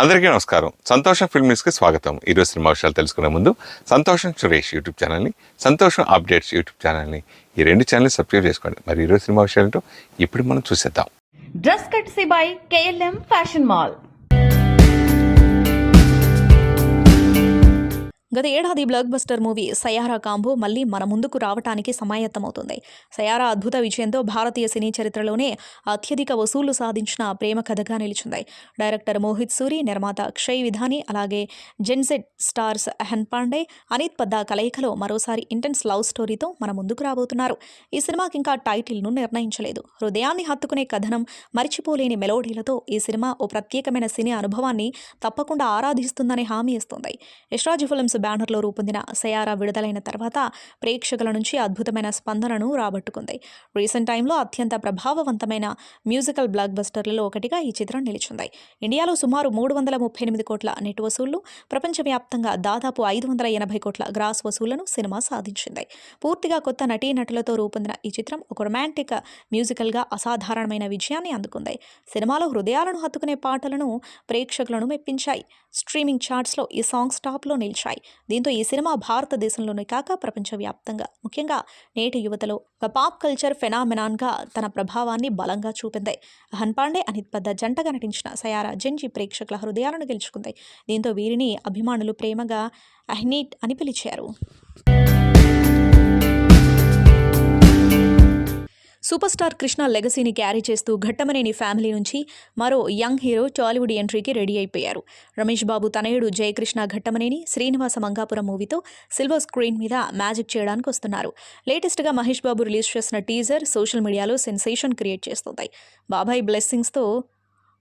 అందరికీ నమస్కారం. సంతోషం ఫిల్మ్ న్యూస్కి స్వాగతం. ఈరోజు సినిమా విషయాలు తెలుసుకునే ముందు సంతోషం సురేష్ యూట్యూబ్ ఛానల్ని, సంతోషం అప్డేట్స్ యూట్యూబ్ ఛానల్ని, ఈ రెండు ఛానల్ని సబ్స్క్రైబ్ చేసుకోండి. మరి ఈరోజు సినిమా విషయాలు ఇప్పుడు మనం చూసేద్దాం. Dress కట్సీ by KLM fashion mall. గత ఏడాది block buster movie Saiyaara combo మళ్ళీ మన ముందుకు రావటానికి సమాయత్తమవుతుంది. సయారా అద్భుత విజయంతో భారతీయ సినీ చరిత్రలోనే అత్యధిక వసూళ్లు సాధించిన ప్రేమ కథగా నిలిచింది. డైరెక్టర్ మోహిత్ సూరి, నిర్మాత అక్షయ్ విధాని, అలాగే జెన్జెడ్ స్టార్స్ అహన్ పాండే, అనిత్ పద్దా కలయికలో మరోసారి ఇంటెన్స్ లవ్ స్టోరీతో మన ముందుకు రాబోతున్నారు. ఈ సినిమాకి ఇంకా టైటిల్ను నిర్ణయించలేదు. హృదయాన్ని హత్తుకునే కథనం, మరిచిపోలేని మెలోడీలతో ఈ సినిమా ఓ ప్రత్యేకమైన సినీ అనుభవాన్ని తప్పకుండా ఆరాధిస్తుందని హామీ ఇస్తుంది. యశ్రాజ్ ఫిల్మ్స్ బ్యానర్లో రూపొందిన సయారా విడుదలైన తర్వాత ప్రేక్షకుల నుంచి అద్భుతమైన స్పందనను రాబట్టుకుంది. రీసెంట్ టైంలో అత్యంత ప్రభావవంతమైన మ్యూజికల్ బ్లాక్ బస్టర్లలో ఒకటిగా ఈ చిత్రం నిలిచింది. ఇండియాలో సుమారు 338 కోట్ల నెట్ వసూళ్లు, ప్రపంచవ్యాప్తంగా దాదాపు 580 కోట్ల గ్రాస్ వసూళ్లను సినిమా సాధించింది. పూర్తిగా కొత్త నటీనటులతో రూపొందిన ఈ చిత్రం ఒక రొమాంటిక్ మ్యూజికల్గా అసాధారణమైన విజయాన్ని అందుకుంది. సినిమాలో హృదయాలను హత్తుకునే పాటలను ప్రేక్షకులను మెప్పించాయి. స్ట్రీమింగ్ చార్ట్స్లో ఈ సాంగ్స్ టాప్లో నిలిచాయి. దీంతో ఈ సినిమా భారతదేశంలోనే కాక ప్రపంచవ్యాప్తంగా, ముఖ్యంగా నేటి యువతలో ఒక పాప్ కల్చర్ ఫెనామినాన్గా తన ప్రభావాన్ని బలంగా చూపింది. అహన్ పాండే, అనిత్ పద్దా జంటగా నటించిన సయారా జెంజి ప్రేక్షకుల హృదయాలను గెలుచుకుంది. దీంతో వీరిని అభిమానులు ప్రేమగా అహ్నీట్ అని పిలిచారు. సూపర్ స్టార్ కృష్ణ లెగసీని క్యారీ చేస్తూ ఘట్టమనేని ఫ్యామిలీ నుంచి మరో యంగ్ హీరో టాలీవుడ్ ఎంట్రీకి రెడీ అయిపోయారు. రమేష్ బాబు తనయుడు జయకృష్ణ ఘట్టమనేని శ్రీనివాస మంగాపురం మూవీతో సిల్వర్ స్క్రీన్ మీద మ్యాజిక్ చేయడానికి వస్తున్నారు. లేటెస్ట్గా మహేష్ బాబు రిలీజ్ చేసిన టీజర్ సోషల్ మీడియాలో సెన్సేషన్ క్రియేట్ చేస్తుంది. బాబాయ్ బ్లెస్సింగ్స్తో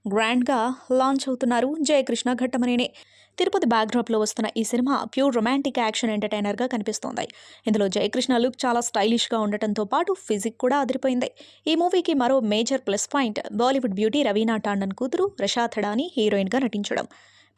గ్రాండ్గా లాంచ్ అవుతున్నారు జయకృష్ణ ఘట్టమనేని. తిరుపతి బ్యాక్డ్రాప్లో వస్తున్న ఈ సినిమా ప్యూర్ రొమాంటిక్ యాక్షన్ ఎంటర్టైనర్గా కనిపిస్తోంది. ఇందులో జయకృష్ణ లుక్ చాలా స్టైలిష్గా ఉండటంతో పాటు ఫిజిక్ కూడా అదిరిపోయింది. ఈ మూవీకి మరో major plus point Bollywood beauty Raveena Tandon కూతురు రషా థడాని హీరోయిన్గా నటించడం.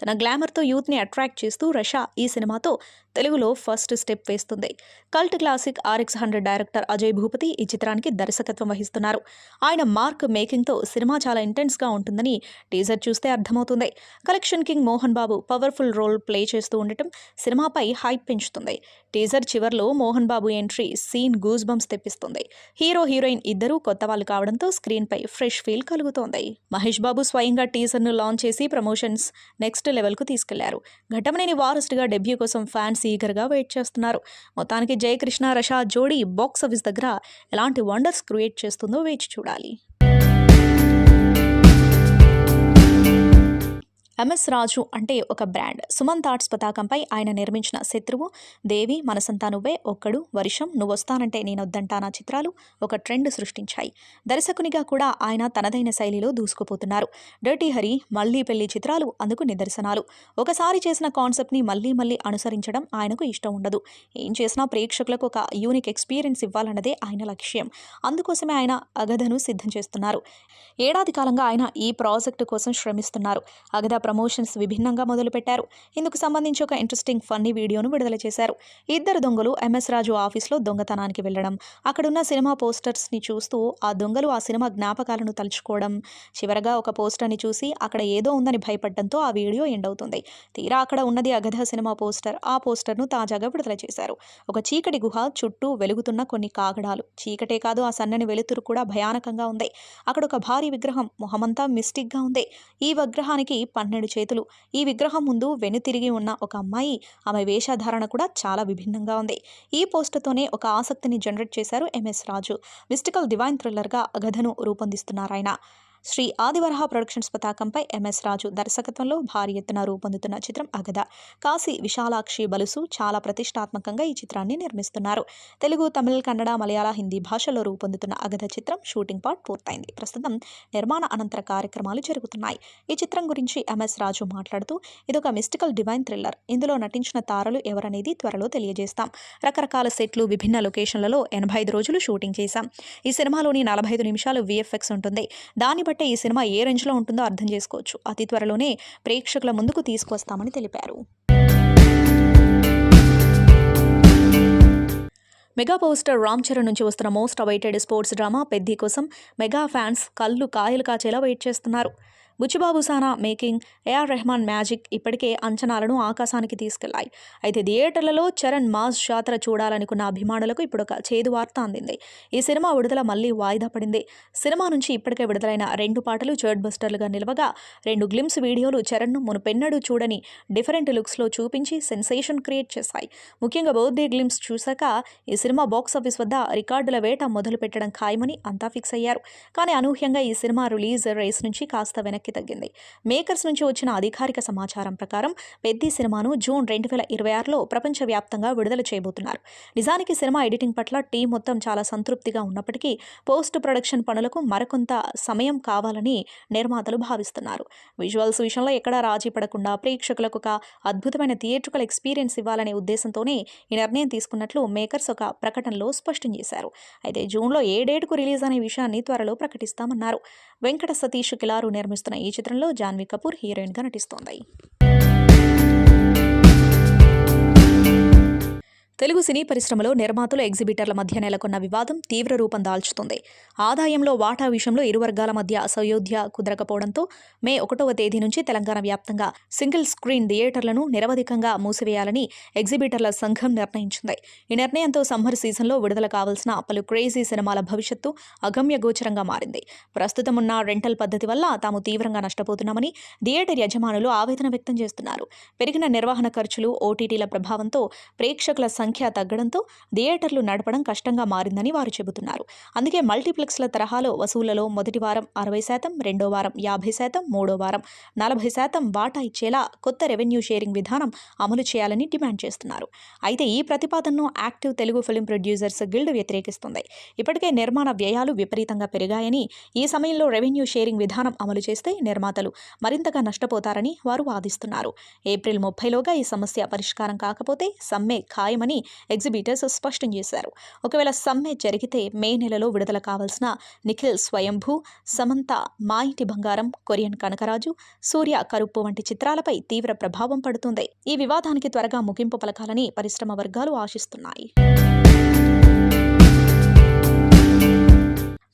తన గ్లామర్తో యూత్ని అట్రాక్ట్ చేస్తూ రషా ఈ సినిమాతో తెలుగులో ఫస్ట్ స్టెప్ వేస్తుంది. Cult classic RX100 director Ajay Bhupathi ఈ చిత్రానికి దర్శకత్వం వహిస్తున్నారు. ఆయన మార్క్ మేకింగ్తో సినిమా చాలా ఇంటెన్స్గా ఉంటుందని టీజర్ చూస్తే అర్థమవుతుంది. Collection king Mohan Babu powerful role play చేస్తూ ఉండటం సినిమాపై హైప్ పెంచుతుంది. టీజర్ చివర్లో Mohan Babu entry scene goose bumps తెప్పిస్తుంది. హీరో హీరోయిన్ ఇద్దరూ కొత్త వాళ్ళు కావడంతో స్క్రీన్పై ఫ్రెష్ ఫీల్ కలుగుతోంది. మహేష్ బాబు స్వయంగా టీజర్ను లాంచ్ చేసి ప్రమోషన్స్ నెక్స్ట్ లెవెల్కు తీసుకెళ్లారు. ఘట్టమనేని వారసుడిగా డెబ్యూ కోసం ఫ్యాన్స్ ఈగర్గా వెయిట్ చేస్తున్నారు. మొత్తానికి జయకృష్ణ రషా జోడీ బాక్స్ ఆఫీస్ దగ్గర ఎలాంటి వండర్స్ క్రియేట్ చేస్తుందో వేచి చూడాలి. MS రాజు అంటే ఒక బ్రాండ్. సుమన్ థాట్స్ పతాకంపై ఆయన నిర్మించిన శత్రువు, దేవి, మనసంతా నువ్వే, ఒక్కడు, వర్షం, నువ్వొస్తానంటే నేనొద్దంటానా చిత్రాలు ఒక ట్రెండ్ సృష్టించాయి. దర్శకునిగా కూడా ఆయన తనదైన శైలిలో దూసుకుపోతున్నారు. డర్టీ హరి, మళ్లీ పెళ్లి చిత్రాలు అందుకు నిదర్శనాలు. ఒకసారి చేసిన కాన్సెప్ట్ని మళ్లీ మళ్లీ అనుసరించడం ఆయనకు ఇష్టం ఉండదు. ఏం చేసినా ప్రేక్షకులకు ఒక యూనిక్ ఎక్స్పీరియన్స్ ఇవ్వాలన్నదే ఆయన లక్ష్యం. అందుకోసమే ఆయన అగధను సిద్ధం చేస్తున్నారు. ఏడాది కాలంగా ఆయన ఈ ప్రాజెక్టు కోసం శ్రమిస్తున్నారు. అగధ ప్రమోషన్స్ విభిన్నంగా మొదలుపెట్టారు. ఇందుకు సంబంధించి ఒక ఇంట్రెస్టింగ్ ఫన్నీ వీడియోను విడుదల చేశారు. ఇద్దరు దొంగలు MS రాజు ఆఫీస్లో దొంగతనానికి వెళ్లడం, అక్కడున్న సినిమా పోస్టర్స్ని చూస్తూ ఆ దొంగలు ఆ సినిమా జ్ఞాపకాలను తలుచుకోవడం, చివరగా ఒక పోస్టర్ని చూసి అక్కడ ఏదో ఉందని భయపడడంతో ఆ వీడియో ఎండ్ అవుతుంది. తీరా అక్కడ ఉన్నది అగధ సినిమా పోస్టర్. ఆ పోస్టర్ను తాజాగా విడుదల చేశారు. ఒక చీకటి గుహ చుట్టూ వెలుగుతున్న కొన్ని కాగడాలు. చీకటే కాదు, ఆ సన్నని వెలుతురు కూడా భయానకంగా ఉంది. అక్కడ ఒక భారీ విగ్రహం, మొహమంతా మిస్టిక్గా ఉంది. ఈ విగ్రహానికి 12 చేతులు. ఈ విగ్రహం ముందు వెనుతిరిగి ఉన్న ఒక అమ్మాయి, ఆమె వేషధారణ కూడా చాలా విభిన్నంగా ఉంది. ఈ పోస్టర్తోనే ఒక ఆసక్తిని జనరేట్ చేశారు MS రాజు. మిస్టికల్ డివైన్ థ్రిల్లర్గా అగధను రూపొందిస్తున్నారాయన. శ్రీ ఆదివరహ ప్రొడక్షన్స్ పతాకంపై MS రాజు దర్శకత్వంలో భారీ ఎత్తున రూపొందుతున్న చిత్రం అగధ. కాశీ విశాలాక్షి బలుసు చాలా ప్రతిష్టాత్మకంగా ఈ చిత్రాన్ని నిర్మిస్తున్నారు. తెలుగు, తమిళ, కన్నడ, మలయాళ, హిందీ భాషల్లో రూపొందుతున్న అగధ చిత్రం షూటింగ్ పార్ట్ పూర్తయింది. ప్రస్తుతం నిర్మాణ అనంతర కార్యక్రమాలు జరుగుతున్నాయి. ఈ చిత్రం గురించి MS రాజు మాట్లాడుతూ, ఇదొక మిస్టికల్ డివైన్ థ్రిల్లర్. ఇందులో నటించిన తారలు ఎవరనేది త్వరలో తెలియజేస్తాం. రకరకాల సెట్లు, విభిన్న లొకేషన్లలో 85 రోజులు షూటింగ్ చేశాం. ఈ సినిమాలోని 45 నిమిషాలు VFX ఉంటుంది. దాన్ని బట్టి ఈ సినిమా ఏ రేంజ్లో ఉంటుందో అర్థం చేసుకోవచ్చు. అతి త్వరలోనే ప్రేక్షకుల ముందుకు తీసుకొస్తామని తెలిపారు. మెగా పోస్టర్ రామ్ చరణ్ నుంచి వస్తున్న most awaited sports drama Peddi కోసం మెగా ఫ్యాన్స్ కళ్ళు కాయలు కాచేలా వెయిట్ చేస్తున్నారు. బుచ్చిబాబు సానా మేకింగ్, ఏఆర్ రెహమాన్ మ్యాజిక్ ఇప్పటికే అంచనాలను ఆకాశానికి తీసుకెళ్లాయి. అయితే థియేటర్లలో చరణ్ మాస్ జాతర చూడాలనుకున్న అభిమానులకు ఇప్పుడు ఒక చేదు వార్త అందింది. ఈ సినిమా విడుదల మళ్లీ వాయిదా పడింది. సినిమా నుంచి ఇప్పటికే విడుదలైన 2 పాటలు చర్ట్ బస్టర్లుగా నిలవగా 2 గ్లిమ్స్ వీడియోలు చరణ్ను మునుపెన్నడూ చూడని డిఫరెంట్ లుక్స్లో చూపించి సెన్సేషన్ క్రియేట్ చేశాయి. ముఖ్యంగా బర్త్డే గ్లిమ్స్ చూశాక ఈ సినిమా బాక్సాఫీస్ వద్ద రికార్డుల వేట మొదలు పెట్టడం ఖాయమని అంతా ఫిక్స్ అయ్యారు. కానీ అనూహ్యంగా ఈ సినిమా రిలీజ్ రేస్ నుంచి కాస్త వెనక్కి తగ్గింది. మేకర్స్ నుంచి వచ్చిన అధికారిక సమాచారం ప్రకారం పెద్ది సినిమాను జూన్ 2026లో ప్రపంచవ్యాప్తంగా విడుదల చేయబోతున్నారు. నిజానికి సినిమా ఎడిటింగ్ పట్ల టీం మొత్తం చాలా సంతృప్తిగా ఉన్నప్పటికీ పోస్ట్ ప్రొడక్షన్ పనులకు మరికొంత సమయం కావాలని నిర్మాతలు భావిస్తున్నారు. విజువల్స్ విషయంలో ఎక్కడా రాజీ పడకుండా ప్రేక్షకులకు ఒక అద్భుతమైన థియేట్రికల్ ఎక్స్పీరియన్స్ ఇవ్వాలనే ఉద్దేశంతోనే ఈ నిర్ణయం తీసుకున్నట్లు మేకర్స్ ఒక ప్రకటనలో స్పష్టం చేశారు. అయితే జూన్లో ఏ డేట్కు రిలీజ్ అనే విషయాన్ని త్వరలో ప్రకటిస్తామన్నారు. వెంకట సతీష్ కిలారు నిర్మిస్తున్న ఈ చిత్రంలో జాన్వీ కపూర్ హీరోయిన్గా నటిస్తోంది. తెలుగు సినీ పరిశ్రమలో నిర్మాతలు, ఎగ్జిబిటర్ల మధ్య నెలకొన్న వివాదం తీవ్ర రూపం దాల్చుతుంది. ఆదాయంలో వాటా విషయంలో ఇరు వర్గాల మధ్య సయోధ్య కుదరకపోవడంతో మే 1వ తేదీ నుంచి తెలంగాణ వ్యాప్తంగా సింగిల్ స్క్రీన్ థియేటర్లను నిరవధికంగా మూసివేయాలని ఎగ్జిబిటర్ల సంఘం నిర్ణయించింది. ఈ నిర్ణయంతో సమ్మర్ సీజన్లో విడుదల కావాల్సిన పలు క్రేజీ సినిమాల భవిష్యత్తు అగమ్యగోచరంగా మారింది. ప్రస్తుతం ఉన్న రెంటల్ పద్ధతి వల్ల తాము తీవ్రంగా నష్టపోతున్నామని థియేటర్ యజమానులు ఆవేదన వ్యక్తం చేస్తున్నారు. పెరిగిన నిర్వహణ ఖర్చులు, ఓటీటీల ప్రభావంతో ప్రేక్షకుల సంఖ్య తగ్గడంతో థియేటర్లు నడపడం కష్టంగా మారిందని వారు చెబుతున్నారు. అందుకే మల్టీప్లెక్స్ల తరహాలో వసూళ్లలో మొదటి వారం 60%, రెండో వారం 50%, మూడో వారం 40% వాటా ఇచ్చేలా కొత్త రెవెన్యూ షేరింగ్ విధానం అమలు చేయాలని డిమాండ్ చేస్తున్నారు. అయితే ఈ ప్రతిపాదనను active Telugu film producers guild వ్యతిరేకిస్తుంది. ఇప్పటికే నిర్మాణ వ్యయాలు విపరీతంగా పెరిగాయని, ఈ సమయంలో రెవెన్యూ షేరింగ్ విధానం అమలు చేస్తే నిర్మాతలు మరింతగా నష్టపోతారని వారు వాదిస్తున్నారు. ఏప్రిల్ 30లోగా ఈ సమస్య పరిష్కారం కాకపోతే సమ్మె ఖాయమని ఎగ్జిబిటర్స్ స్పష్టం చేశారు. ఒకవేళ సమ్మె జరిగితే మే నెలలో విడుదల కావాల్సిన నిఖిల్ స్వయంభూ, సమంత మా ఇంటి బంగారం, కొరియన్ కనకరాజు, సూర్య కరుప్పు వంటి చిత్రాలపై తీవ్ర ప్రభావం పడుతుంది. ఈ వివాదానికి త్వరగా ముగింపు పలకాలని పరిశ్రమ వర్గాలు ఆశిస్తున్నాయి.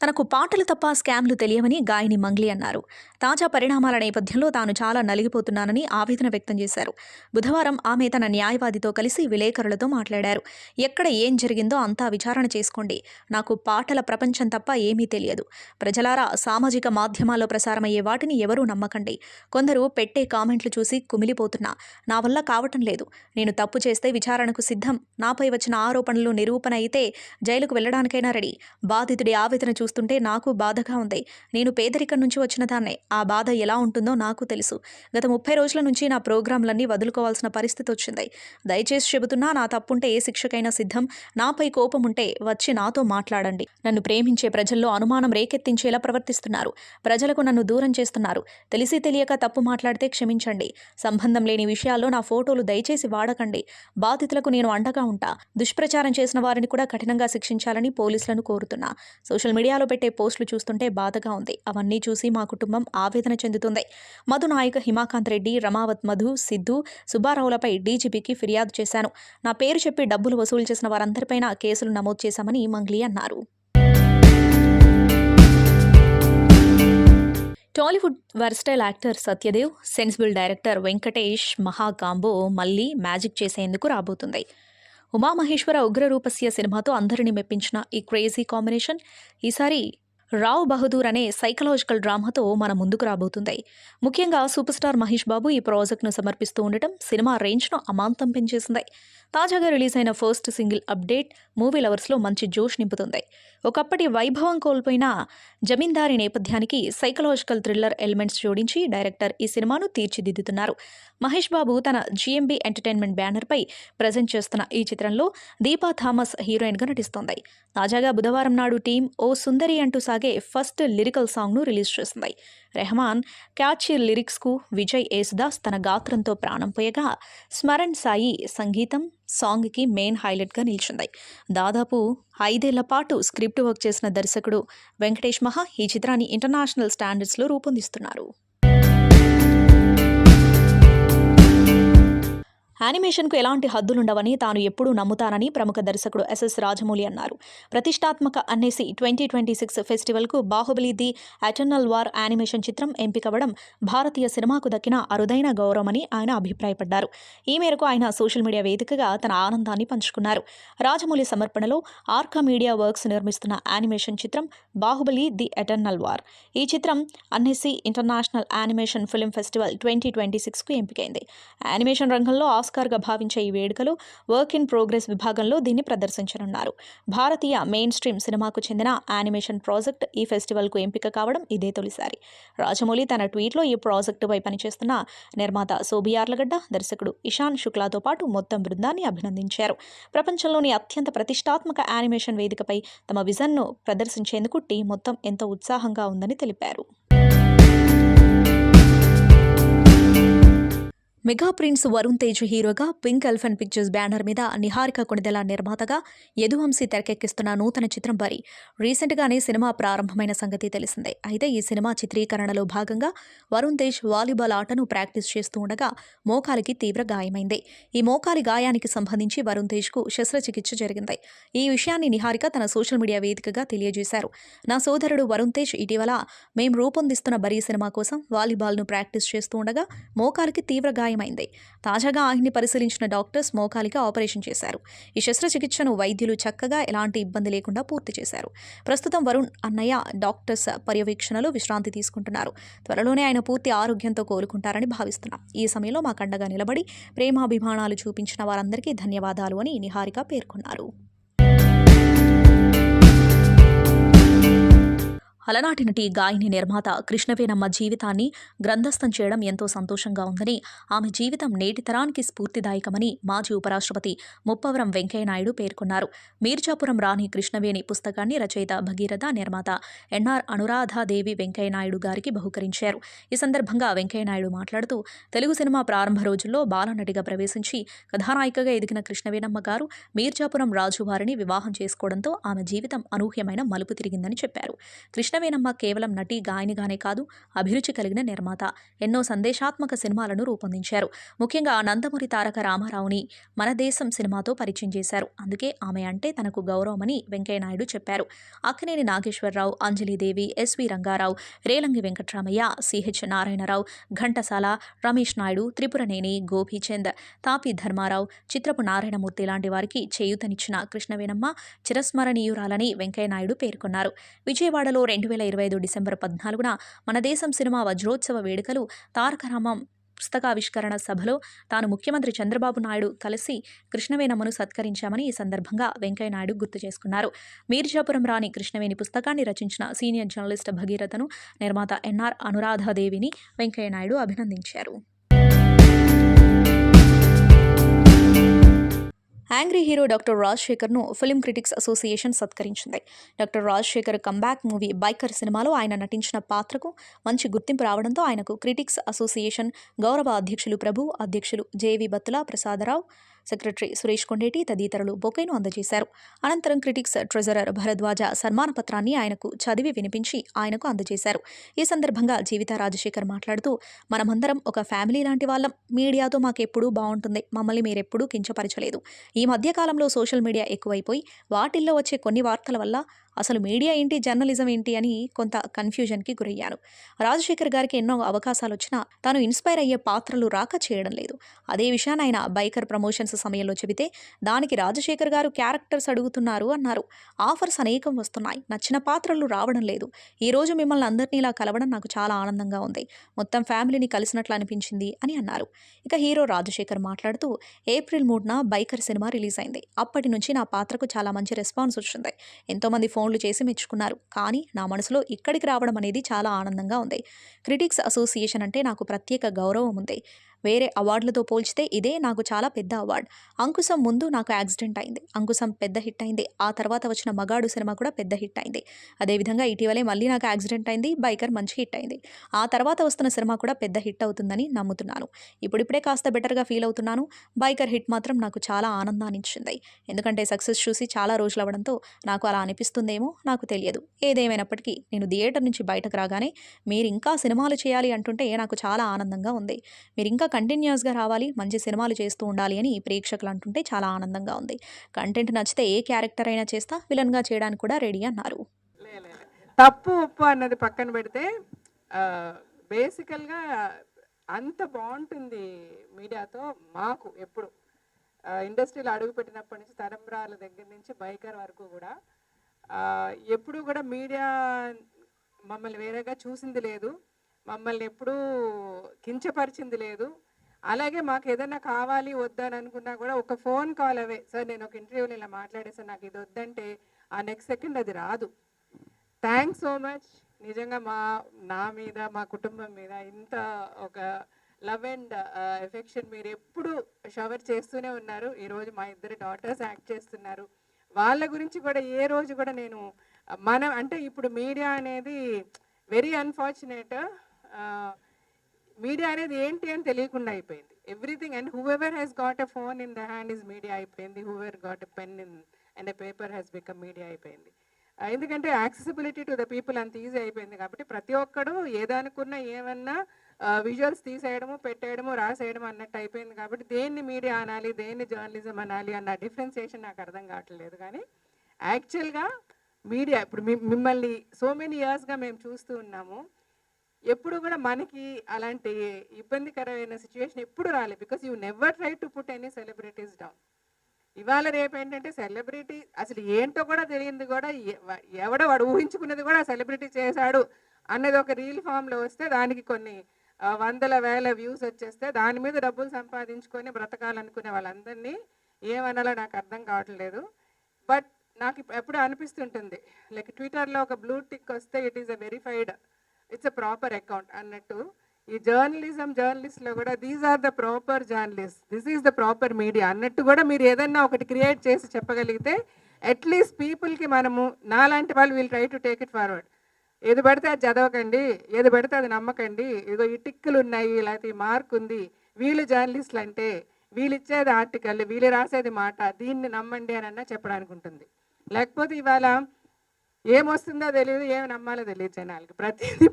తనకు పాటలు తప్ప స్కామ్లు తెలియవని గాయని మంగ్లీ అన్నారు. తాజా పరిణామాల నేపథ్యంలో తాను చాలా నలిగిపోతున్నానని ఆవేదన వ్యక్తం చేశారు. బుధవారం ఆమె తన న్యాయవాదితో కలిసి విలేకరులతో మాట్లాడారు. ఎక్కడ ఏం జరిగిందో అంతా విచారణ చేసుకోండి. నాకు పాటల ప్రపంచం తప్ప ఏమీ తెలియదు. ప్రజలారా, సామాజిక మాధ్యమాల్లో ప్రసారమయ్యే వాటిని ఎవరూ నమ్మకండి. కొందరు పెట్టే కామెంట్లు చూసి కుమిలిపోతున్నా. నా వల్ల కావటం లేదు. నేను తప్పు చేస్తే విచారణకు సిద్ధం. నాపై వచ్చిన ఆరోపణలు నిరూపణ అయితే జైలుకు వెళ్లడానికైనా రెడీ. బాధితుడి ఆవేదన చూస్తుంటే నాకు బాధగా ఉంది. నేను పేదరికం నుంచి వచ్చిన దాన్నే. ఆ బాధ ఎలా ఉంటుందో నాకు తెలుసు. గత 30 రోజుల నుంచి నా ప్రోగ్రాంలన్నీ వదులుకోవాల్సిన పరిస్థితి వచ్చింది. దయచేసి చెబుతున్నా, నా తప్పుంటే ఏ శిక్షకైనా సిద్ధం. నాపై కోపం ఉంటే వచ్చి నాతో మాట్లాడండి. నన్ను ప్రేమించే ప్రజల్లో అనుమానం రేకెత్తించేలా ప్రవర్తిస్తున్నారు. ప్రజలకు నన్ను దూరం చేస్తున్నారు. తెలిసి తెలియక తప్పు మాట్లాడితే క్షమించండి. సంబంధం లేని విషయాల్లో నా ఫోటోలు దయచేసి వాడకండి. బాధితులకు నేను అండగా ఉంటా. దుష్ప్రచారం చేసిన వారిని కూడా కఠినంగా శిక్షించాలని పోలీసులను కోరుతున్నా. సోషల్ మీడియాలో పెట్టే పోస్టులు చూస్తుంటే బాధగా ఉంది. అవన్నీ చూసి మా కుటుంబం ఆవేదన చెందుతుంది. మధు నాయక్, హిమాకాంత్ రెడ్డి, రమావత్ మధు, సిద్ధు, సుబ్బారావులపై డీజీపీకి ఫిర్యాదు చేశాను. నా పేరు చెప్పి డబ్బులు వసూలు చేసిన వారందరిపైన కేసులు నమోదు చేశామని మంగ్లీ అన్నారు. Tollywood versatile actor Satyadev, sensible director Venkatesh మహా కాంబో మళ్లీ మ్యాజిక్ చేసేందుకు రాబోతుంది. ఉమామహేశ్వర ఉగ్రరూపస్య సినిమాతో అందరినీ మెప్పించిన ఈ క్రేజీ కాంబినేషన్ ఈసారి రావ్ బహదూర్ అనే సైకలాజికల్ డ్రామాతో మన ముందుకు రాబోతుంది. ముఖ్యంగా సూపర్ స్టార్ మహేష్ బాబు ఈ ప్రాజెక్ట్ను సమర్పిస్తూ ఉండటం సినిమా రేంజ్ను అమాంతం పెంచేసింది. తాజాగా రిలీజ్ అయిన ఫస్ట్ సింగిల్ అప్డేట్ మూవీ లవర్స్లో మంచి జోష్ నింపుతుంది. ఒకప్పటి వైభవం కోల్పోయిన జమీందారీ నేపథ్యానికి సైకలాజికల్ థ్రిల్లర్ ఎలిమెంట్స్ జోడించి డైరెక్టర్ ఈ సినిమాను తీర్చిదిద్దుతున్నారు. మహేష్ బాబు తన జీఎంబీ ఎంటర్టైన్మెంట్ బ్యానర్పై ప్రజెంట్ చేస్తున్న ఈ చిత్రంలో దీపా థామస్ హీరోయిన్గా నటిస్తోంది. తాజాగా బుధవారం నాడు టీం ఓ సుందరి అంటూ సాగే ఫస్ట్ లిరికల్ సాంగ్ను రిలీజ్ చేసింది. రెహమాన్ క్యాచీ లిరిక్స్కు విజయ్ యేసుదాస్ తన గాత్రంతో ప్రాణం పోయగా, స్మరణ్ సాయి సంగీతం సాంగ్కి మెయిన్ హైలైట్గా నిలిచింది. దాదాపు 5 ఏళ్ల పాటు స్క్రిప్ట్ వర్క్ చేసిన దర్శకుడు వెంకటేష్ మహా ఈ చిత్రాన్ని ఇంటర్నేషనల్ స్టాండర్డ్స్లో రూపొందిస్తున్నారు. యానిమేషన్కు ఎలాంటి హద్దులుండవని తాను ఎప్పుడూ నమ్ముతానని ప్రముఖ దర్శకుడు ఎస్ఎస్ రాజమౌళి అన్నారు. ప్రతిష్టాత్మక అన్నేసి 2026 ఫెస్టివల్కు Baahubali the eternal war animation చిత్రం ఎంపికవడం భారతీయ సినిమాకు దక్కిన అరుదైన గౌరవమని ఆయన అభిప్రాయపడ్డారు. ఈ మేరకు ఆయన సోషల్ మీడియా వేదికగా తన ఆనందాన్ని పంచుకున్నారు. రాజమౌళి సమర్పణలో ఆర్కా మీడియా వర్క్స్ నిర్మిస్తున్న యానిమేషన్ చిత్రం బాహుబలి ది ఎటర్నల్ వార్. ఈ చిత్రం Annecy international animation film festival 2026కు ఎంపికైంది. యానిమేషన్ రంగంలో ఆస్కార్గా భావించే ఈ వేడుకలో వర్క్ ఇన్ ప్రోగ్రెస్ విభాగంలో దీన్ని ప్రదర్శించనున్నారు. భారతీయ మెయిన్ స్ట్రీమ్ సినిమాకు చెందిన యానిమేషన్ ప్రాజెక్ట్ ఈ ఫెస్టివల్కు ఎంపిక కావడం ఇదే తొలిసారి. రాజమౌళి తన ట్వీట్లో ఈ ప్రాజెక్టుపై పనిచేస్తున్న నిర్మాత శోభి యార్లగడ్డ, దర్శకుడు ఇషాన్ శుక్లాతో పాటు మొత్తం బృందాన్ని అభినందించారు. ప్రపంచంలోని అత్యంత ప్రతిష్టాత్మక యానిమేషన్ వేదికపై తమ విజన్ను ప్రదర్శించేందుకు టీం మొత్తం ఎంతో ఉత్సాహంగా ఉందని తెలిపారు. మెగా ప్రిన్స్ వరుణ్ తేజ్ హీరోగా పింక్ ఎలిఫెంట్ పిక్చర్స్ బ్యానర్ మీద నిహారిక కొణిదెల నిర్మాతగా యదువంశీ తెరకెక్కిస్తున్న నూతన చిత్రం బరి రీసెంట్గానే సినిమా ప్రారంభమైన సంగతి తెలిసిందే. అయితే ఈ సినిమా చిత్రీకరణలో భాగంగా వరుణ్ తేజ్ వాలీబాల్ ఆటను ప్రాక్టీస్ చేస్తూ ఉండగా మోకాలికి తీవ్ర గాయమైంది. ఈ మోకాలి గాయానికి సంబంధించి వరుణ్ తేజ్కు శస్త్రచికిత్స జరిగింది. ఈ విషయాన్ని నిహారిక తన సోషల్ మీడియా వేదికగా తెలియజేశారు. నా సోదరుడు వరుణ్ తేజ్ ఇటీవల మేం రూపొందిస్తున్న బరీ సినిమా కోసం వాలీబాల్ను ప్రాక్టీస్ చేస్తూ ఉండగా మోకాలికి తీవ్ర గాయమైంది. తాజాగా ఆయన్ని పరిశీలించిన డాక్టర్స్ మోకాలికి ఆపరేషన్ చేశారు. ఈ శస్త్రచికిత్సను వైద్యులు చక్కగా ఎలాంటి ఇబ్బంది లేకుండా పూర్తి చేశారు. ప్రస్తుతం వరుణ్ అన్నయ్య డాక్టర్స్ పర్యవేక్షణలో విశ్రాంతి తీసుకుంటున్నారు. త్వరలోనే ఆయన పూర్తి ఆరోగ్యంతో కోలుకుంటారని భావిస్తున్నాం. ఈ సమయంలో మా కండగా నిలబడి ప్రేమాభిమానాలు చూపించిన వారందరికీ ధన్యవాదాలు అని నిహారిక పేర్కొన్నారు. అలనాటి నటి గాయని నిర్మాత కృష్ణవేనమ్మ జీవితాన్ని గ్రంథస్థం చేయడం ఎంతో సంతోషంగా ఉందని, ఆమె జీవితం నేటి తరానికి స్ఫూర్తిదాయకమని మాజీ ఉపరాష్ట్రపతి ముప్పవరం వెంకయ్యనాయుడు పేర్కొన్నారు. మీర్జాపురం రాణి కృష్ణవేణి పుస్తకాన్ని రచయిత భగీరథ, నిర్మాత ఎన్ఆర్ అనురాధాదేవి వెంకయ్యనాయుడు గారికి బహుకరించారు. ఈ సందర్భంగా వెంకయ్యనాయుడు మాట్లాడుతూ, తెలుగు సినిమా ప్రారంభ రోజుల్లో బాలనటిగా ప్రవేశించి కథానాయికగా ఎదిగిన కృష్ణవేనమ్మ గారు మీర్జాపురం రాజువారిని వివాహం చేసుకోవడంతో ఆమె జీవితం అనూహ్యమైన మలుపు తిరిగిందని చెప్పారు. కృష్ణవేనమ్మ కేవలం నటి, గాయనిగానే కాదు, అభిరుచి కలిగిన నిర్మాత. ఎన్నో సందేశాత్మక సినిమాలను రూపొందించారు. ముఖ్యంగా నందమూరి తారక రామారావుని మన దేశం సినిమాతో పరిచయం చేశారు. అందుకే ఆమె అంటే తనకు గౌరవమని వెంకయ్యనాయుడు చెప్పారు. అక్కినేని నాగేశ్వరరావు, అంజలిదేవి, ఎస్వి రంగారావు, రేలంగి వెంకట్రామయ్య, సిహెచ్ నారాయణరావు, ఘంటసాల, రమేష్ నాయుడు, త్రిపురనేని, గోపీచంద్, తాపి ధర్మారావు, చిత్రపు నారాయణమూర్తి లాంటి వారికి చేయూతనిచ్చిన కృష్ణవేనమ్మ చిరస్మరణీయురాలని వెంకయ్యనాయుడు పేర్కొన్నారు. విజయవాడలో 2025 డిసెంబర్ 14న మన దేశం సినిమా వజ్రోత్సవ వేడుకలు తారకరామం పుస్తకావిష్కరణ సభలో తాను ముఖ్యమంత్రి చంద్రబాబు నాయుడు కలిసి కృష్ణవేనమ్మను సత్కరించామని ఈ సందర్భంగా వెంకయ్యనాయుడు గుర్తు చేసుకున్నారు. మీర్జాపురం రాణి కృష్ణవేణి పుస్తకాన్ని రచించిన సీనియర్ జర్నలిస్ట్ భగీరథను, నిర్మాత ఎన్ఆర్ అనురాధాదేవిని వెంకయ్యనాయుడు అభినందించారు. Angry hero doctor రాజశేఖర్ను film critics association సత్కరించింది. Doctor Rajasekhar comeback movie biker సినిమాలో ఆయన నటించిన పాత్రకు మంచి గుర్తింపు రావడంతో ఆయనకు క్రిటిక్స్ అసోసియేషన్ గౌరవ అధ్యక్షులు ప్రభు, అధ్యక్షులు జేవి బత్తుల ప్రసాదరావు, సెక్రటరీ సురేష్ కొండేటి తదితరులు బొకేను అందజేశారు. అనంతరం క్రిటిక్స్ ట్రెజరర్ భరద్వాజ సన్మాన పత్రాన్ని ఆయనకు చదివి వినిపించి ఆయనకు అందజేశారు. ఈ సందర్భంగా జీవిత రాజశేఖర్ మాట్లాడుతూ, మనమందరం ఒక ఫ్యామిలీ లాంటి వాళ్ళం. మీడియాతో మాకెప్పుడూ బాగుంటుంది. మమ్మల్ని మీరెప్పుడూ కించపరచలేదు. ఈ మధ్యకాలంలో సోషల్ మీడియా ఎక్కువైపోయి వాటిల్లో వచ్చే కొన్ని వార్తల వల్ల అసలు మీడియా ఏంటి, జర్నలిజం ఏంటి అని కొంత కన్ఫ్యూజన్కి గురయ్యాను. రాజశేఖర్ గారికి ఎన్నో అవకాశాలు వచ్చినా తాను ఇన్స్పైర్ అయ్యే పాత్రలు రాక చేయడం లేదు. అదే విషయాన్ని ఆయన బైకర్ ప్రమోషన్స్ సమయంలో చెబితే దానికి రాజశేఖర్ గారు క్యారెక్టర్స్ అడుగుతున్నారు అన్నారు. ఆఫర్స్ అనేకం వస్తున్నాయి, నచ్చిన పాత్రలు రావడం లేదు. ఈ రోజు మిమ్మల్ని అందరినీ ఇలా కలవడం నాకు చాలా ఆనందంగా ఉంది. మొత్తం ఫ్యామిలీని కలిసినట్లు అనిపించింది అని అన్నారు. ఇక హీరో రాజశేఖర్ మాట్లాడుతూ, ఏప్రిల్ 3న బైకర్ సినిమా రిలీజ్ అయింది. అప్పటి నుంచి నా పాత్రకు చాలా మంచి రెస్పాన్స్ వచ్చింది. ఎంతోమంది ఫోన్లు చేసి మెచ్చుకున్నారు. కానీ నా మనసులో ఇక్కడికి రావడం అనేది చాలా ఆనందంగా ఉంది. క్రిటిక్స్ అసోసియేషన్ అంటే నాకు ప్రత్యేక గౌరవం ఉంది. వేరే అవార్డులతో పోల్చితే ఇదే నాకు చాలా పెద్ద అవార్డు. అంకుశం ముందు నాకు యాక్సిడెంట్ అయింది. అంకుశం పెద్ద హిట్ అయింది. ఆ తర్వాత వచ్చిన మగాడు సినిమా కూడా పెద్ద హిట్ అయింది. అదేవిధంగా ఇటీవలే మళ్ళీ నాకు యాక్సిడెంట్ అయింది. బైకర్ మంచి హిట్ అయింది. ఆ తర్వాత వస్తున్న సినిమా కూడా పెద్ద హిట్ అవుతుందని నమ్ముతున్నాను. ఇప్పుడిప్పుడే కాస్త బెటర్గా ఫీల్ అవుతున్నాను. బైకర్ హిట్ మాత్రం నాకు చాలా ఆనందాన్ని ఇచ్చింది. ఎందుకంటే సక్సెస్ చూసి చాలా రోజులు అవ్వడంతో నాకు అలా అనిపిస్తుందేమో నాకు తెలియదు. ఏదేమైనప్పటికీ నేను థియేటర్ నుంచి బయటకు రాగానే మీరు ఇంకా సినిమాలు చేయాలి అంటుంటే నాకు చాలా ఆనందంగా ఉంది. మీరు ఇంకా కంటిన్యూస్గా రావాలి, మంచి సినిమాలు చేస్తూ ఉండాలి అని ప్రేక్షకులు అంటుంటే చాలా ఆనందంగా ఉంది. కంటెంట్ నచ్చితే ఏ క్యారెక్టర్ అయినా చేస్తా, విలన్గా చేయడానికి కూడా రెడీ అన్నారు. లే లే లే. తప్పు ఉప్పు అన్నది పక్కన పెడితే బేసికల్గా అంత బాగుంటుంది మీడియాతో. మాకు ఎప్పుడు ఇండస్ట్రీలో అడుగుపెట్టినప్పటి నుంచి తరంబ్రాల దగ్గర నుంచి బైకర్ వరకు కూడా ఎప్పుడు కూడా మీడియా మమ్మల్ని వేరేగా చూసింది లేదు, మమ్మల్ని ఎప్పుడూ కించపరిచింది లేదు. అలాగే మాకు ఏదైనా కావాలి వద్దని అనుకున్నా కూడా ఒక ఫోన్ కాల్ అవే, సార్ నేను ఒక ఇంటర్వ్యూలో ఇలా మాట్లాడేసాను, నాకు ఇది వద్దంటే ఆ నెక్స్ట్ సెకండ్ అది రాదు. Thanks so much. నిజంగా నా మీద, మా కుటుంబం మీద ఇంత ఒక లవ్ అండ్ ఎఫెక్షన్ మీరు ఎప్పుడు షవర్ చేస్తూనే ఉన్నారు. ఈరోజు మా ఇద్దరు డాటర్స్ యాక్ట్ చేస్తున్నారు. వాళ్ళ గురించి కూడా ఏ రోజు కూడా నేను అంటే ఇప్పుడు మీడియా అనేది వెరీ అన్ఫార్చునేట్. మీడియా అనేది ఏంటి అని తెలియకుండా అయిపోయింది. Everything and whoever has got a phone in the hand is media అయిపోయింది. Whoever got a pen in and a paper has become media అయిపోయింది. ఎందుకంటే యాక్సెసిబిలిటీ టు ద పీపుల్ అంత ఈజీ అయిపోయింది కాబట్టి ప్రతి ఒక్కడు ఏదనుకున్నా ఏమన్నా విజువల్స్ తీసేయడము, పెట్టేయడము, రాసేయడం అన్నట్టు అయిపోయింది. కాబట్టి దేన్ని మీడియా అనాలి, దేన్ని జర్నలిజం అనాలి అన్న డిఫరెన్సియేషన్ నాకు అర్థం కావట్లేదు. కానీ యాక్చువల్గా మీడియా ఇప్పుడు మిమ్మల్ని సో మెనీ ఇయర్స్గా మేము చూస్తూ ఉన్నాము. ఎప్పుడు కూడా మనకి అలాంటి ఇబ్బందికరమైన సిచ్యువేషన్ ఎప్పుడు రాలేదు. Because you never try to put any celebrities down. ఇవాళ రేపు ఏంటంటే సెలబ్రిటీ అసలు ఏంటో కూడా తెలియదు, కూడా ఎవడో వాడు ఊహించుకున్నది కూడా సెలబ్రిటీ చేశాడు అన్నది ఒక రీల్ ఫామ్లో వస్తే దానికి కొన్ని వందల వేల వ్యూస్ వచ్చేస్తే దాని మీద డబ్బులు సంపాదించుకొని బ్రతకాలనుకునే వాళ్ళందరినీ ఏమనాలో నాకు అర్థం కావట్లేదు. బట్ నాకు ఎప్పుడు అనిపిస్తుంటుంది లైక్ ట్విట్టర్లో ఒక బ్లూ టిక్ వస్తే it is a verified, it's a proper account అన్నట్టు ఈ జర్నలిస్ట్లో కూడా these are the proper journalist, this is the proper media అన్నట్టు కూడా మీరు ఏదన్నా ఒకటి క్రియేట్ చేసి చెప్పగలిగితే అట్లీస్ట్ పీపుల్కి మనము నాలాంటి వాళ్ళు we'll try to take it forward. ఏది పడితే అది చదవకండి, ఏది పడితే అది నమ్మకండి, ఇదిగో ఈ టిక్కులు ఉన్నాయి, లేకపోతే ఈ మార్క్ ఉంది, వీళ్ళు జర్నలిస్టులు అంటే వీళ్ళు ఇచ్చేది ఆర్టికల్, వీళ్ళు రాసేది మాట, దీన్ని నమ్మండి అని అన్నా చెప్పడానికి ఉంటుంది. లేకపోతే ఇవాళ ఏమొస్తుందో తెలియదు, ఏమి నమ్మాలో తెలియదు జనాలకి.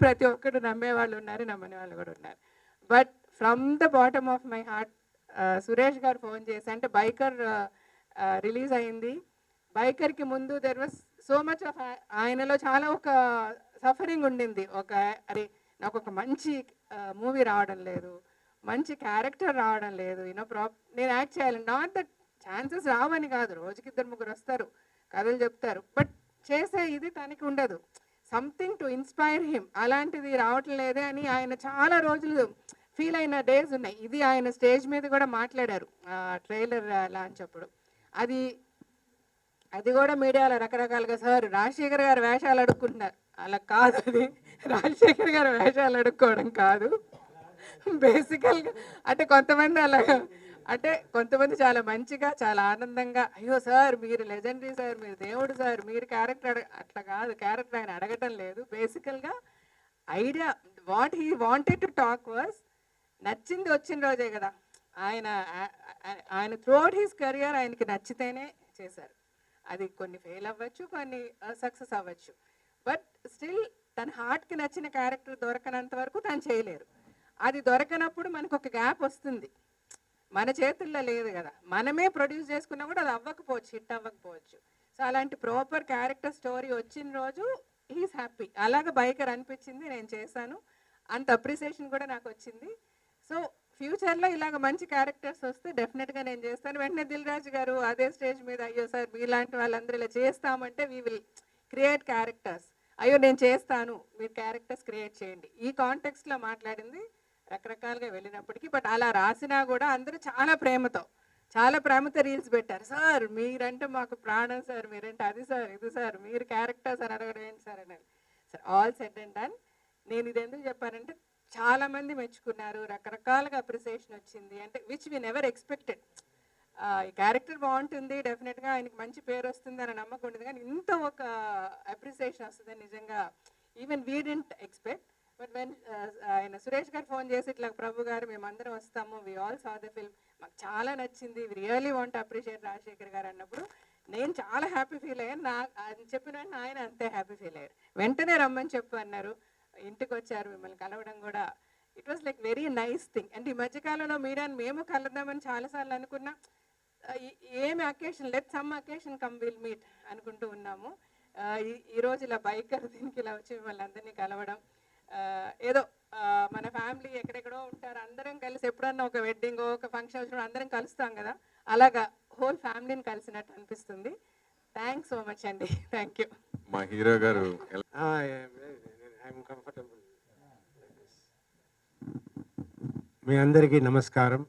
ప్రతి ఒక్కరు నమ్మేవాళ్ళు ఉన్నారు, నమ్మని వాళ్ళు కూడా ఉన్నారు. But from the bottom of my heart Suresh గారు ఫోన్ చేసి, అంటే బైకర్ రిలీజ్ అయింది, బైకర్కి ముందు there was so much of ఆయనలో చాలా ఒక సఫరింగ్ ఉండింది. అరే నాకు ఒక మంచి మూవీ రావడం లేదు, మంచి క్యారెక్టర్ రావడం లేదు, నేను యాక్ట్ చేయాలి. నాట్ దట్ ఛాన్సెస్ రావని కాదు, రోజుకి 2-3 వస్తారు, కథలు చెప్తారు, బట్ చేసే ఇది తనకి ఉండదు. సంథింగ్ టు ఇన్స్పైర్ హిమ్, అలాంటిది రావటం లేదే అని ఆయన చాలా రోజులు ఫీల్ అయిన డేస్ ఉన్నాయి. ఇది ఆయన స్టేజ్ మీద కూడా మాట్లాడారు ట్రైలర్ లాంచ్ అప్పుడు. అది కూడా మీడియాలో రకరకాలుగా, సార్ రాజశేఖర్ గారు వేషాలు అడుక్కుంటున్నారు, అలా కాదు, అది రాజశేఖర్ గారు వేషాలు అడుక్కోవడం కాదు. బేసికల్గా అంటే కొంతమంది చాలా మంచిగా, చాలా ఆనందంగా, అయ్యో సార్ మీరు లెజెండరీ సార్, మీరు దేవుడు సార్, మీరు క్యారెక్టర్ అట్లా కాదు, క్యారెక్టర్ ఆయన అడగటం లేదు. బేసికల్గా idea what he wanted to talk was, నచ్చింది వచ్చిన రోజే కదా. ఆయన త్రూఅవుట్ హిస్ కెరియర్ ఆయనకి నచ్చితేనే చేశారు. అది కొన్ని ఫెయిల్ అవ్వచ్చు, కొన్ని సక్సెస్ అవ్వచ్చు, బట్ స్టిల్ తన హార్ట్కి నచ్చిన క్యారెక్టర్ దొరకనంత వరకు తను చేయలేరు. అది దొరకనప్పుడు మనకు ఒక గ్యాప్ వస్తుంది, మన చేతుల్లో లేదు కదా. మనమే ప్రొడ్యూస్ చేసుకున్నా కూడా అది అవ్వకపోవచ్చు, హిట్ అవ్వకపోవచ్చు. సో అలాంటి ప్రాపర్ క్యారెక్టర్ స్టోరీ వచ్చిన రోజు హీస్ హ్యాపీ. అలాగే బైకర్ అనిపించింది, నేను చేశాను, అంత అప్రిసియేషన్ కూడా నాకు వచ్చింది. సో ఫ్యూచర్లో ఇలాగ మంచి క్యారెక్టర్స్ వస్తే డెఫినెట్గా నేను చేస్తాను. వెంటనే దిల్ రాజు గారు అదే స్టేజ్ మీద, అయ్యో సార్ మీలాంటి వాళ్ళందరూ ఇలా చేస్తామంటే వీ విల్ క్రియేట్ క్యారెక్టర్స్, అయ్యో నేను చేస్తాను, మీరు క్యారెక్టర్స్ క్రియేట్ చేయండి, ఈ కాంటెక్స్ట్లో మాట్లాడింది. రకరకాలుగా వెళ్ళినప్పటికీ బట్ అలా రాసినా కూడా అందరూ చాలా ప్రేమతో రీల్స్ పెట్టారు. సార్ మీరంటే మాకు ప్రాణం సార్, మీరంటే అది సార్, ఇది సార్, మీరు క్యారెక్టర్స్ అని అడగడం ఏంటి సార్ అని. Sir all said and done. నేను ఇది ఎందుకు చెప్పానంటే చాలామంది మెచ్చుకున్నారు, రకరకాలుగా అప్రిసియేషన్ వచ్చింది, అంటే విచ్ వి నెవర్ ఎక్స్పెక్టెడ్. ఈ క్యారెక్టర్ బాగుంటుంది, డెఫినెట్గా ఆయనకి మంచి పేరు వస్తుంది అని నమ్మకం ఉండదు, కానీ ఇంత ఒక అప్రిసియేషన్ వస్తుందని నిజంగా even we didn't expect. But when ఆయన సురేష్ గారు ఫోన్ చేసి ఇట్లా ప్రభు గారు మేమందరం వస్తాము, we all saw the film, మాకు చాలా నచ్చింది, we really want appreciate Rajasekhar garu అన్నప్పుడు నేను చాలా హ్యాపీ ఫీల్ అయ్యాను. ఆయన చెప్పిన వెంటనే ఆయన అంతే హ్యాపీ ఫీల్ అయ్యారు. వెంటనే రమ్మని చెప్పు అన్నారు, ఇంటికి వచ్చారు, మిమ్మల్ని కలవడం కూడా it was like very nice thing. అంటే ఈ మధ్యకాలంలో మీడియాని మేము కలుద్దామని చాలాసార్లు అనుకున్నా. ఏమి occasion let some occasion come will meet అనుకుంటూ ఉన్నాము. ఈరోజు ఇలా బైకర్ దీనికి ఇలా వచ్చి మిమ్మల్ని అందరినీ కలవడం, ఏదో మన ఫ్యామిలీ ఎక్కడెక్కడో ఉంటారు, అందరం కలిసి ఎప్పుడన్నా ఒక వెడ్డింగ్ ఒక ఫంక్షన్ వచ్చినప్పుడు అందరం కలుస్తాం కదా, అలాగా హోల్ ఫ్యామిలీని కలిసినట్టు అనిపిస్తుంది. థ్యాంక్స్ సో మచ్ అండి. Thank you. మా హీరో గారు ఐఎమ్ కంఫర్టబుల్. మీ అందరికీ నమస్కారం.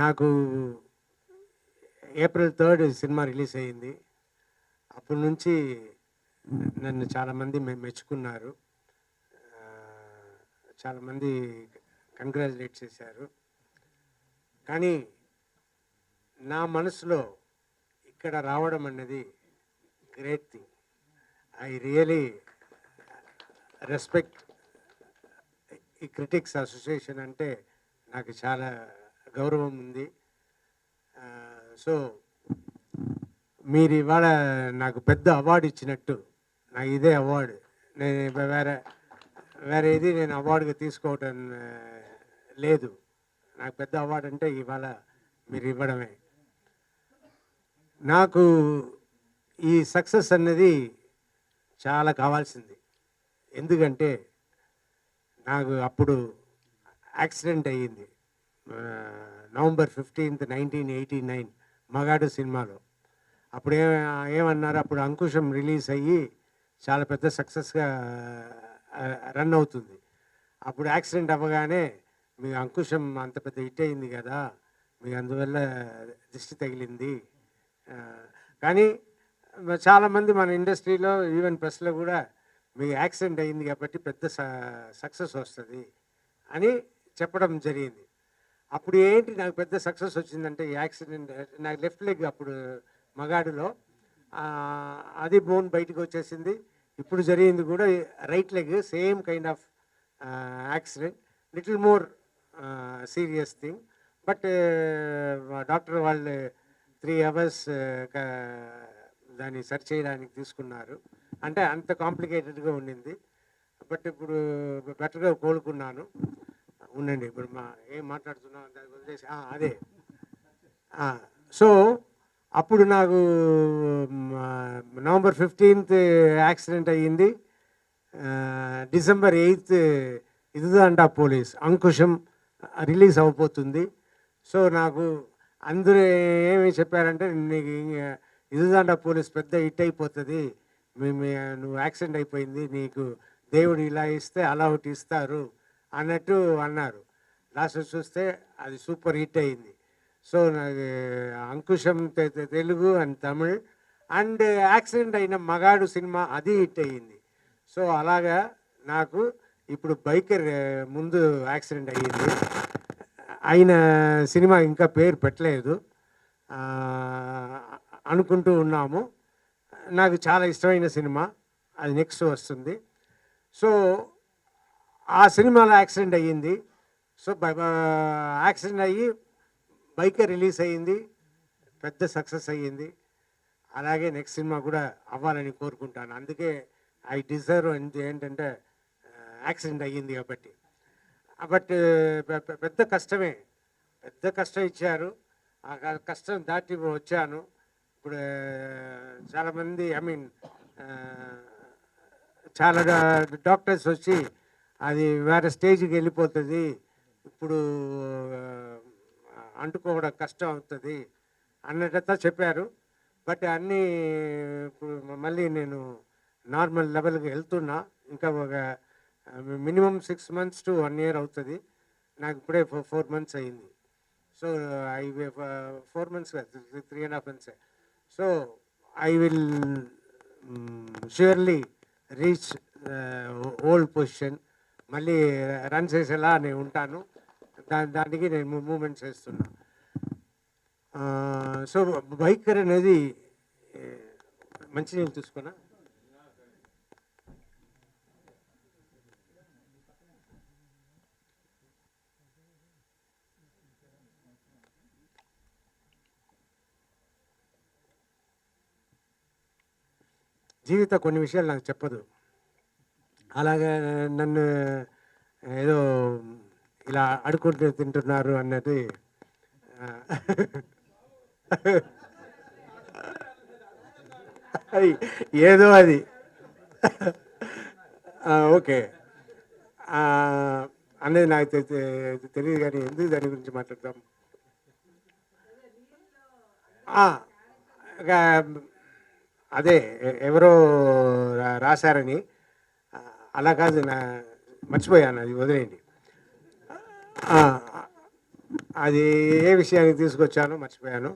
నాకు April 3 సినిమా రిలీజ్ అయ్యింది. అప్పటి నుంచి నన్ను చాలామంది మెచ్చుకున్నారు, చాలామంది కంగ్రాచులేట్ చేశారు. కానీ నా మనసులో ఇక్కడ రావడం అన్నది great thing. I really respect ఈ క్రిటిక్స్ అసోసియేషన్, అంటే నాకు చాలా గౌరవం ఉంది. సో మీరు ఇవాళ నాకు పెద్ద అవార్డు ఇచ్చినట్టు, నాకు ఇదే అవార్డు. నేను వేరే ఇది నేను అవార్డుగా తీసుకోవటం లేదు. నాకు పెద్ద అవార్డు అంటే ఇవాళ మీరు ఇవ్వడమే. నాకు ఈ సక్సెస్ అన్నది చాలా కావాల్సింది. ఎందుకంటే నాకు అప్పుడు యాక్సిడెంట్ అయ్యింది November 15th, 1989 మగాడు సినిమాలో. అప్పుడు ఏమన్నారు, అప్పుడు అంకుశం రిలీజ్ అయ్యి చాలా పెద్ద సక్సెస్గా రన్ అవుతుంది. అప్పుడు యాక్సిడెంట్ అవ్వగానే మీ అంకుశం అంత పెద్ద హిట్ అయింది కదా, మీకు అందువల్ల దిష్టి తగిలింది. కానీ చాలామంది మన ఇండస్ట్రీలో ఈవెన్ ప్రెస్లో కూడా మీకు యాక్సిడెంట్ అయ్యింది కాబట్టి పెద్ద సక్సెస్ వస్తుంది అని చెప్పడం జరిగింది. అప్పుడు ఏంటి నాకు పెద్ద సక్సెస్ వచ్చిందంటే, ఈ యాక్సిడెంట్ నాకు లెఫ్ట్ లెగ్ అప్పుడు మగాడులో అది బోన్ బయటకు వచ్చేసింది. ఇప్పుడు జరిగింది కూడా right leg, same kind of accident, little more serious thing. But doctor వాళ్ళు 3 hours దాన్ని సర్చ్ చేయడానికి తీసుకున్నారు. అంటే అంత కాంప్లికేటెడ్గా ఉండింది. బట్ ఇప్పుడు బెటర్గా కోలుకున్నాను. ఉండండి, ఇప్పుడు ఏం మాట్లాడుతున్నాం దాని వదిలేసి అదే. సో అప్పుడు నాకు November 15th యాక్సిడెంట్ అయ్యింది. December 8th ఇదిదంట police Ankusam release అయిపోతుంది. సో నాకు అందరూ ఏమి చెప్పారంటే, నీకు ఇదిదంట పోలీస్ పెద్ద హిట్ అయిపోతుంది, నువ్వు యాక్సిడెంట్ అయిపోయింది, నీకు దేవుడు ఇలా ఇస్తే అలా ఒకటి ఇస్తారు అన్నట్టు అన్నారు. లాస్ట్ చూస్తే అది సూపర్ హిట్ అయింది. సో నాకు Ankusam Telugu and Tamil and accident అయిన మగాడు సినిమా అది హిట్ అయ్యింది. సో అలాగా నాకు ఇప్పుడు బైకర్ ముందు యాక్సిడెంట్ అయ్యింది, అయిన సినిమా ఇంకా పేరు పెట్టలేదు అనుకుంటూ ఉన్నాము. నాకు చాలా ఇష్టమైన సినిమా, అది నెక్స్ట్ వస్తుంది. సో ఆ సినిమాలో యాక్సిడెంట్ అయ్యింది. సో యాక్సిడెంట్ అయ్యి బైకర్ రిలీజ్ అయ్యింది, పెద్ద సక్సెస్ అయ్యింది. అలాగే నెక్స్ట్ సినిమా కూడా అవ్వాలని కోరుకుంటాను. అందుకే ఐ డిజర్వ్ ఏంటంటే యాక్సిడెంట్ అయ్యింది కాబట్టి. బట్ పెద్ద కష్టమే, పెద్ద కష్టం ఇచ్చారు. ఆ కష్టం దాటి వచ్చాను. ఇప్పుడు చాలామంది చాలా డాక్టర్స్ వచ్చి అది వేరే స్టేజ్కి వెళ్ళిపోతుంది, ఇప్పుడు అంటుకోవడం కష్టం అవుతుంది అన్నట్టు చెప్పారు. బట్ అన్నీ ఇప్పుడు మళ్ళీ నేను నార్మల్ లెవెల్కి వెళ్తున్నా. ఇంకా ఒక మినిమం 6 months to 1 year అవుతుంది. నాకు ఇప్పుడే 4 months అయింది. So 4 months 3.5 months. So I will surely reach old position, మళ్ళీ రన్ చేసేలా నేను ఉంటాను. దానికి నేను మూమెంట్స్ చేస్తున్నా. సో బైకర్ అనేది మంచినీళ్ళు చూసుకున్నా. జీవిత కొన్ని విషయాలు నాకు చెప్పదు. అలాగే నన్ను ఏదో ఇలా అడుక్కుంటూ తింటున్నారు అన్నది ఆ, అది ఏదో అది ఓకే అనేది నాకు తెలియదు, కానీ ఎందుకు దాని గురించి మాట్లాడతాం. ఇక అదే ఎవరో రాశారని, అలా కాదు, మర్చిపోయాను, అది వదిలేయండి. ఆ, అది ఏ విషయానికి తీసుకొచ్చానో మర్చిపోయాను.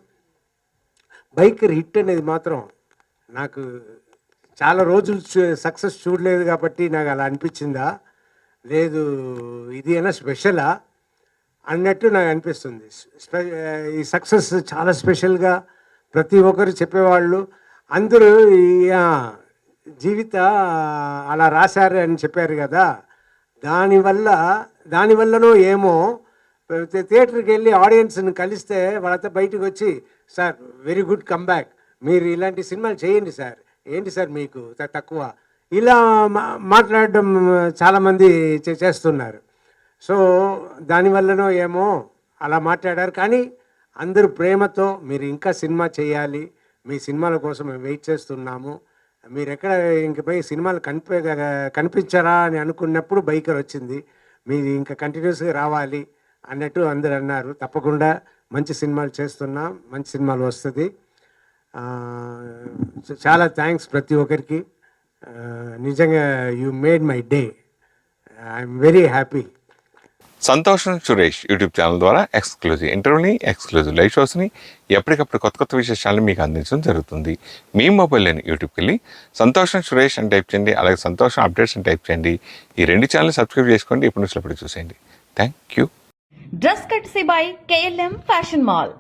బైక్ హిట్ అనేది మాత్రం నాకు చాలా రోజులు సక్సెస్ చూడలేదు కాబట్టి నాకు అలా అనిపించిందా, లేదు ఇది అయినా స్పెషలా అన్నట్టు నాకు అనిపిస్తుంది. ఈ సక్సెస్ చాలా స్పెషల్గా ప్రతి ఒక్కరు చెప్పేవాళ్ళు అందరూ జీవిత అలా రాశారు అని చెప్పారు కదా, దానివల్లనో ఏమో థియేటర్కి వెళ్ళి ఆడియన్స్ని కలిస్తే వాళ్ళతో బయటకు వచ్చి, సార్ వెరీ గుడ్ కమ్బ్యాక్, మీరు ఇలాంటి సినిమాలు చేయండి సార్, ఏంటి సార్ మీకు తక్కువ, ఇలా మాట్లాడడం చాలామంది చేస్తున్నారు. సో దానివల్లనో ఏమో అలా మాట్లాడారు. కానీ అందరూ ప్రేమతో మీరు ఇంకా సినిమా చేయాలి, మీ సినిమాల కోసం మేము వెయిట్ చేస్తున్నాము, మీరు ఎక్కడ ఇంక పోయి సినిమాలు కనిపించరా అని అనుకున్నప్పుడు బైకర్ వచ్చింది, మీరు ఇంకా కంటిన్యూస్గా రావాలి అన్నట్టు అందరు అన్నారు. తప్పకుండా మంచి సినిమాలు చేస్తున్నాం, మంచి సినిమాలు వస్తుంది. చాలా థ్యాంక్స్ ప్రతి ఒక్కరికి. నిజంగా you made my day, I'm very happy. సంతోషం సురేష్ యూట్యూబ్ ఛానల్ ద్వారా ఎక్స్క్లూజివ్ ఇంటర్వ్యూని, ఎక్స్క్లూజివ్ లైవ్ షోస్ని, ఎప్పటికప్పుడు కొత్త కొత్త విశేషాలను మీకు అందించడం జరుగుతుంది. మీ మొబైల్లోని యూట్యూబ్కి వెళ్ళి సంతోషం సురేష్ అని టైప్ చేయండి, అలాగే సంతోషం అప్డేట్స్ అని టైప్ చేయండి. ఈ 2 ఛానల్ సబ్స్క్రైబ్ చేసుకోండి, ఎప్పుడు చూసేయండి. Thank you. Dress కట్సీ by KLM fashion mall.